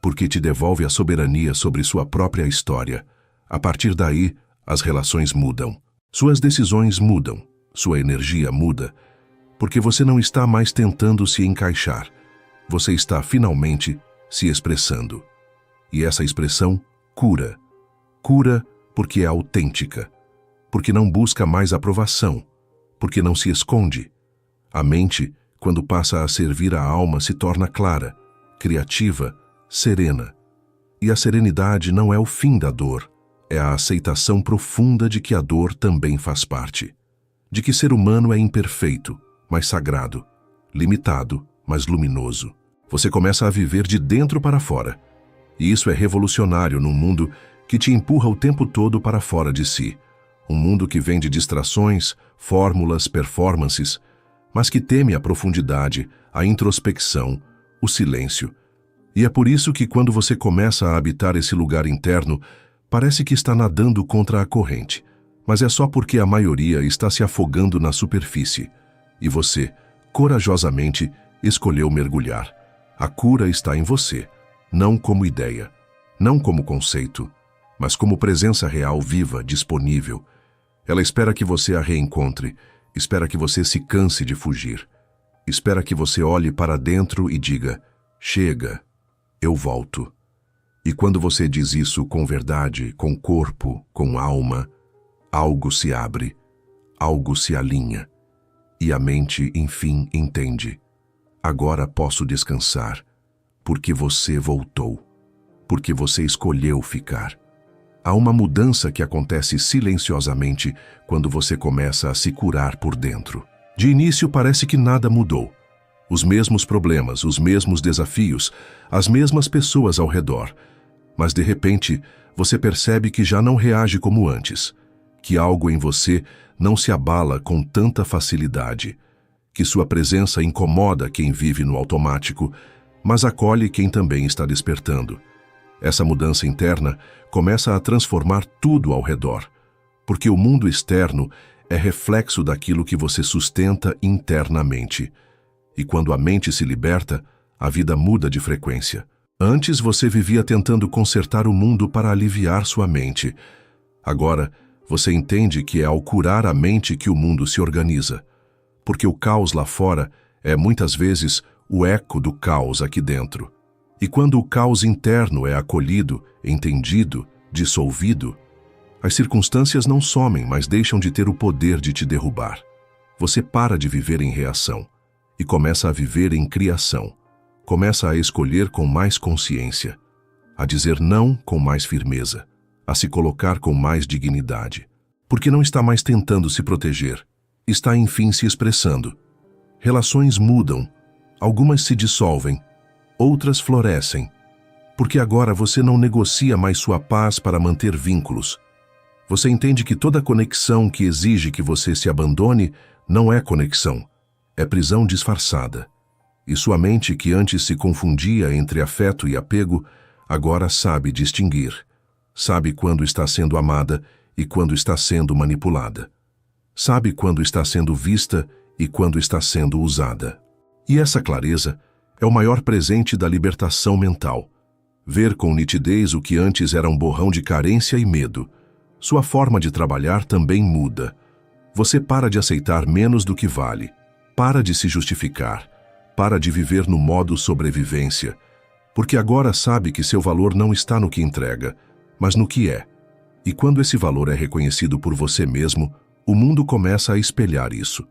[SPEAKER 1] porque te devolve a soberania sobre sua própria história. A partir daí, as relações mudam. Suas decisões mudam, sua energia muda, porque você não está mais tentando se encaixar. Você está finalmente se expressando. E essa expressão cura. Cura porque é autêntica, porque não busca mais aprovação, porque não se esconde. A mente, quando passa a servir a alma, se torna clara, criativa, serena. E a serenidade não é o fim da dor, é a aceitação profunda de que a dor também faz parte. De que ser humano é imperfeito, mas sagrado, limitado, mas luminoso. Você começa a viver de dentro para fora. E isso é revolucionário num mundo que te empurra o tempo todo para fora de si. Um mundo que vem de distrações, fórmulas, performances, mas que teme a profundidade, a introspecção, o silêncio. E é por isso que quando você começa a habitar esse lugar interno, parece que está nadando contra a corrente. Mas é só porque a maioria está se afogando na superfície. E você, corajosamente, escolheu mergulhar. A cura está em você, não como ideia, não como conceito, mas como presença real viva, disponível. Ela espera que você a reencontre, espera que você se canse de fugir, espera que você olhe para dentro e diga, chega, eu volto. E quando você diz isso com verdade, com corpo, com alma, algo se abre, algo se alinha, e a mente, enfim, entende. Agora posso descansar, porque você voltou, porque você escolheu ficar. Há uma mudança que acontece silenciosamente quando você começa a se curar por dentro. De início parece que nada mudou. Os mesmos problemas, os mesmos desafios, as mesmas pessoas ao redor. Mas de repente, você percebe que já não reage como antes, que algo em você não se abala com tanta facilidade, que sua presença incomoda quem vive no automático, mas acolhe quem também está despertando. Essa mudança interna começa a transformar tudo ao redor, porque o mundo externo é reflexo daquilo que você sustenta internamente. E quando a mente se liberta, a vida muda de frequência. Antes você vivia tentando consertar o mundo para aliviar sua mente. Agora, você entende que é ao curar a mente que o mundo se organiza. Porque o caos lá fora é muitas vezes o eco do caos aqui dentro. E quando o caos interno é acolhido, entendido, dissolvido, as circunstâncias não somem, mas deixam de ter o poder de te derrubar. Você para de viver em reação e começa a viver em criação. Começa a escolher com mais consciência, a dizer não com mais firmeza, a se colocar com mais dignidade. Porque não está mais tentando se proteger, está enfim se expressando. Relações mudam, algumas se dissolvem, outras florescem, porque agora você não negocia mais sua paz para manter vínculos. Você entende que toda conexão que exige que você se abandone não é conexão, é prisão disfarçada. E sua mente, que antes se confundia entre afeto e apego, agora sabe distinguir. Sabe quando está sendo amada e quando está sendo manipulada. Sabe quando está sendo vista e quando está sendo usada. E essa clareza é o maior presente da libertação mental. Ver com nitidez o que antes era um borrão de carência e medo. Sua forma de trabalhar também muda. Você para de aceitar menos do que vale. Para de se justificar. Para de viver no modo sobrevivência. Porque agora sabe que seu valor não está no que entrega, mas no que é. E quando esse valor é reconhecido por você mesmo, o mundo começa a espelhar isso.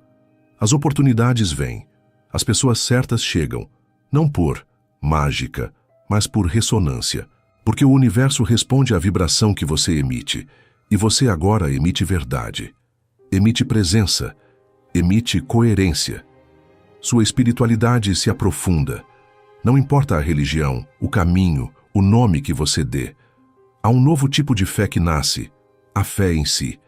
[SPEAKER 1] As oportunidades vêm. As pessoas certas chegam. Não por mágica, mas por ressonância. Porque o universo responde à vibração que você emite. E você agora emite verdade. Emite presença. Emite coerência. Sua espiritualidade se aprofunda. Não importa a religião, o caminho, o nome que você dê. Há um novo tipo de fé que nasce. A fé em si.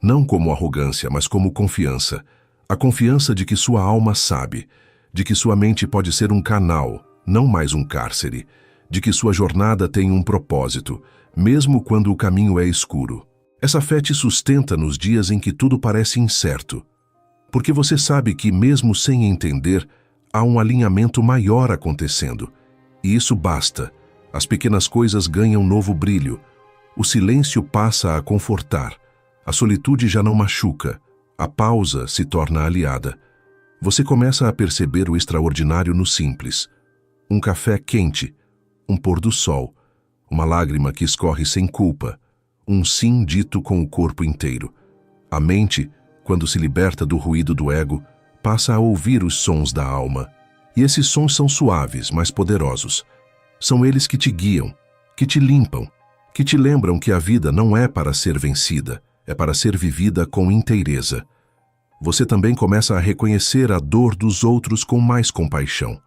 [SPEAKER 1] Não como arrogância, mas como confiança. A confiança de que sua alma sabe. De que sua mente pode ser um canal, não mais um cárcere. De que sua jornada tem um propósito, mesmo quando o caminho é escuro. Essa fé te sustenta nos dias em que tudo parece incerto. Porque você sabe que, mesmo sem entender, há um alinhamento maior acontecendo. E isso basta. As pequenas coisas ganham novo brilho. O silêncio passa a confortar. A solitude já não machuca. A pausa se torna aliada. Você começa a perceber o extraordinário no simples. Um café quente, um pôr do sol, uma lágrima que escorre sem culpa, um sim dito com o corpo inteiro. A mente, quando se liberta do ruído do ego, passa a ouvir os sons da alma. E esses sons são suaves, mas poderosos. São eles que te guiam, que te limpam, que te lembram que a vida não é para ser vencida, é para ser vivida com inteireza. Você também começa a reconhecer a dor dos outros com mais compaixão,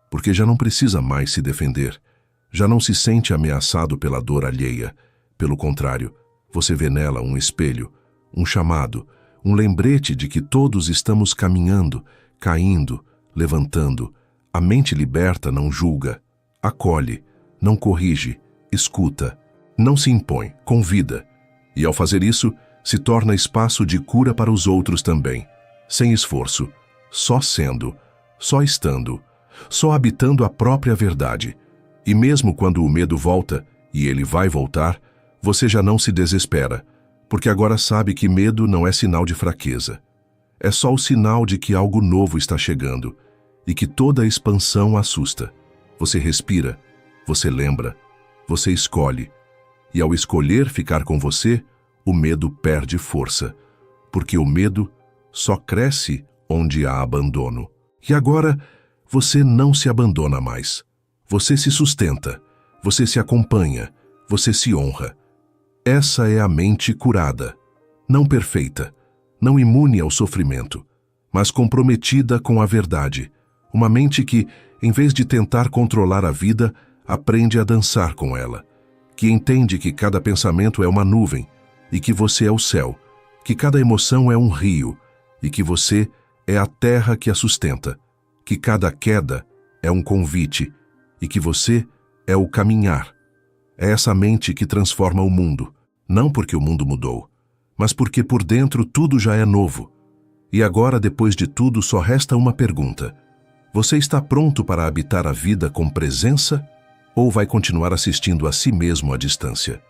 [SPEAKER 1] porque já não precisa mais se defender, já não se sente ameaçado pela dor alheia. Pelo contrário, você vê nela um espelho, um chamado, um lembrete de que todos estamos caminhando, caindo, levantando. A mente liberta não julga, acolhe, não corrige, escuta, não se impõe, convida. E ao fazer isso, se torna espaço de cura para os outros também, sem esforço, só sendo, só estando, só habitando a própria verdade. E mesmo quando o medo volta, e ele vai voltar, você já não se desespera, porque agora sabe que medo não é sinal de fraqueza. É só o sinal de que algo novo está chegando, e que toda a expansão assusta. Você respira, você lembra, você escolhe, e ao escolher ficar com você, o medo perde força, porque o medo só cresce onde há abandono. E agora, você não se abandona mais. Você se sustenta, você se acompanha, você se honra. Essa é a mente curada, não perfeita, não imune ao sofrimento, mas comprometida com a verdade. Uma mente que, em vez de tentar controlar a vida, aprende a dançar com ela, que entende que cada pensamento é uma nuvem, e que você é o céu, que cada emoção é um rio, e que você é a terra que a sustenta, que cada queda é um convite, e que você é o caminhar. É essa mente que transforma o mundo, não porque o mundo mudou, mas porque por dentro tudo já é novo. E agora, depois de tudo, só resta uma pergunta. Você está pronto para habitar a vida com presença, ou vai continuar assistindo a si mesmo à distância?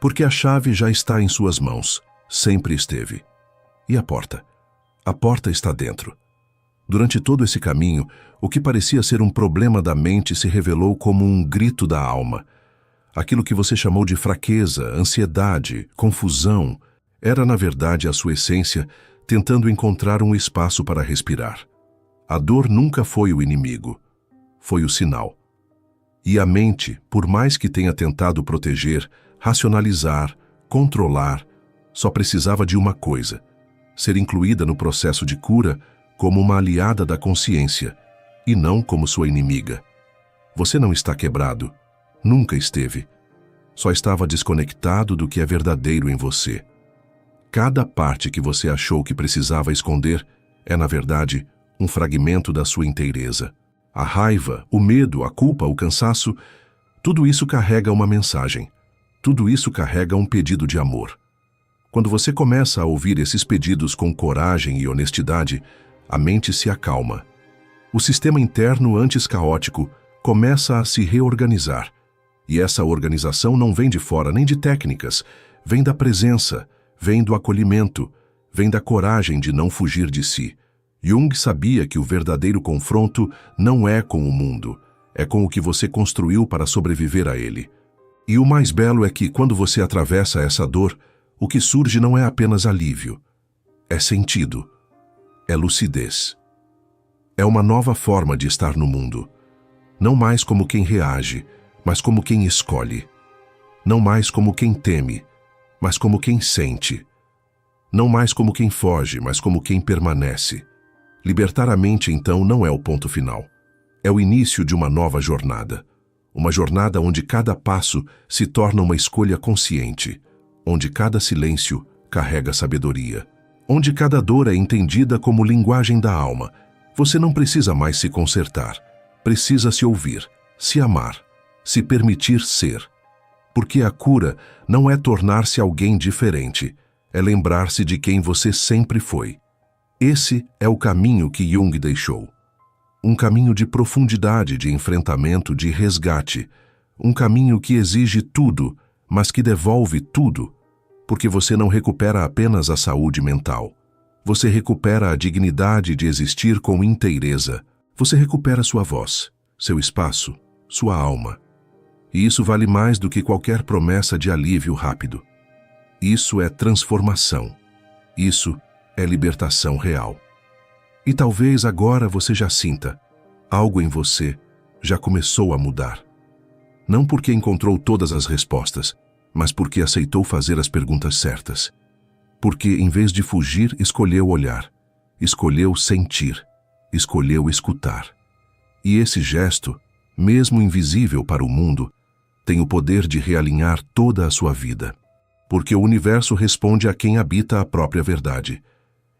[SPEAKER 1] Porque a chave já está em suas mãos, sempre esteve. E a porta? A porta está dentro. Durante todo esse caminho, o que parecia ser um problema da mente se revelou como um grito da alma. Aquilo que você chamou de fraqueza, ansiedade, confusão, era na verdade a sua essência tentando encontrar um espaço para respirar. A dor nunca foi o inimigo, foi o sinal. E a mente, por mais que tenha tentado proteger, racionalizar, controlar, só precisava de uma coisa: ser incluída no processo de cura como uma aliada da consciência, e não como sua inimiga. Você não está quebrado, nunca esteve. Só estava desconectado do que é verdadeiro em você. Cada parte que você achou que precisava esconder é, na verdade, um fragmento da sua inteireza. A raiva, o medo, a culpa, o cansaço, tudo isso carrega uma mensagem. Tudo isso carrega um pedido de amor. Quando você começa a ouvir esses pedidos com coragem e honestidade, a mente se acalma. O sistema interno, antes caótico, começa a se reorganizar. E essa organização não vem de fora nem de técnicas, vem da presença, vem do acolhimento, vem da coragem de não fugir de si. Jung sabia que o verdadeiro confronto não é com o mundo, é com o que você construiu para sobreviver a ele. E o mais belo é que, quando você atravessa essa dor, o que surge não é apenas alívio, é sentido, é lucidez. É uma nova forma de estar no mundo, não mais como quem reage, mas como quem escolhe. Não mais como quem teme, mas como quem sente. Não mais como quem foge, mas como quem permanece. Libertar a mente, então, não é o ponto final. É o início de uma nova jornada. Uma jornada onde cada passo se torna uma escolha consciente, onde cada silêncio carrega sabedoria, onde cada dor é entendida como linguagem da alma. Você não precisa mais se consertar, precisa se ouvir, se amar, se permitir ser. Porque a cura não é tornar-se alguém diferente, é lembrar-se de quem você sempre foi. Esse é o caminho que Jung deixou. Um caminho de profundidade, de enfrentamento, de resgate. Um caminho que exige tudo, mas que devolve tudo. Porque você não recupera apenas a saúde mental. Você recupera a dignidade de existir com inteireza. Você recupera sua voz, seu espaço, sua alma. E isso vale mais do que qualquer promessa de alívio rápido. Isso é transformação. Isso é libertação real. E talvez agora você já sinta, algo em você já começou a mudar. Não porque encontrou todas as respostas, mas porque aceitou fazer as perguntas certas. Porque, em vez de fugir, escolheu olhar, escolheu sentir, escolheu escutar. E esse gesto, mesmo invisível para o mundo, tem o poder de realinhar toda a sua vida. Porque o universo responde a quem habita a própria verdade.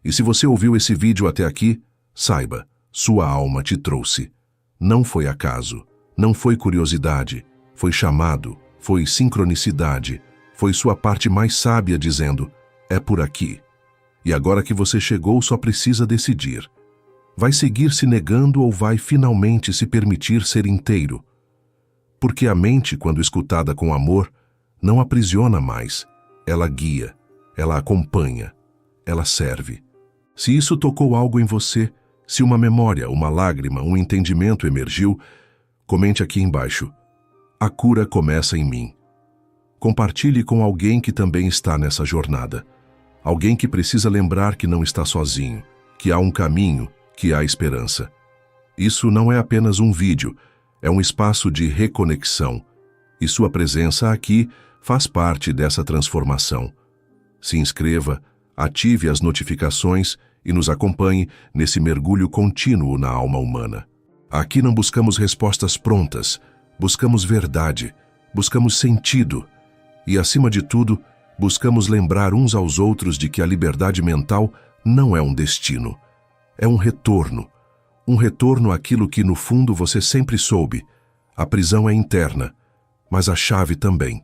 [SPEAKER 1] E se você ouviu esse vídeo até aqui, saiba, sua alma te trouxe. Não foi acaso, não foi curiosidade, foi chamado, foi sincronicidade, foi sua parte mais sábia dizendo, é por aqui. E agora que você chegou, só precisa decidir. Vai seguir se negando ou vai finalmente se permitir ser inteiro? Porque a mente, quando escutada com amor, não aprisiona mais. Ela guia, ela acompanha, ela serve. Se isso tocou algo em você, se uma memória, uma lágrima, um entendimento emergiu, comente aqui embaixo. A cura começa em mim. Compartilhe com alguém que também está nessa jornada. Alguém que precisa lembrar que não está sozinho, que há um caminho, que há esperança. Isso não é apenas um vídeo, é um espaço de reconexão. E sua presença aqui faz parte dessa transformação. Se inscreva, ative as notificações e nos acompanhe nesse mergulho contínuo na alma humana. Aqui não buscamos respostas prontas, buscamos verdade, buscamos sentido e, acima de tudo, buscamos lembrar uns aos outros de que a liberdade mental não é um destino, é um retorno àquilo que no fundo você sempre soube. A prisão é interna, mas a chave também.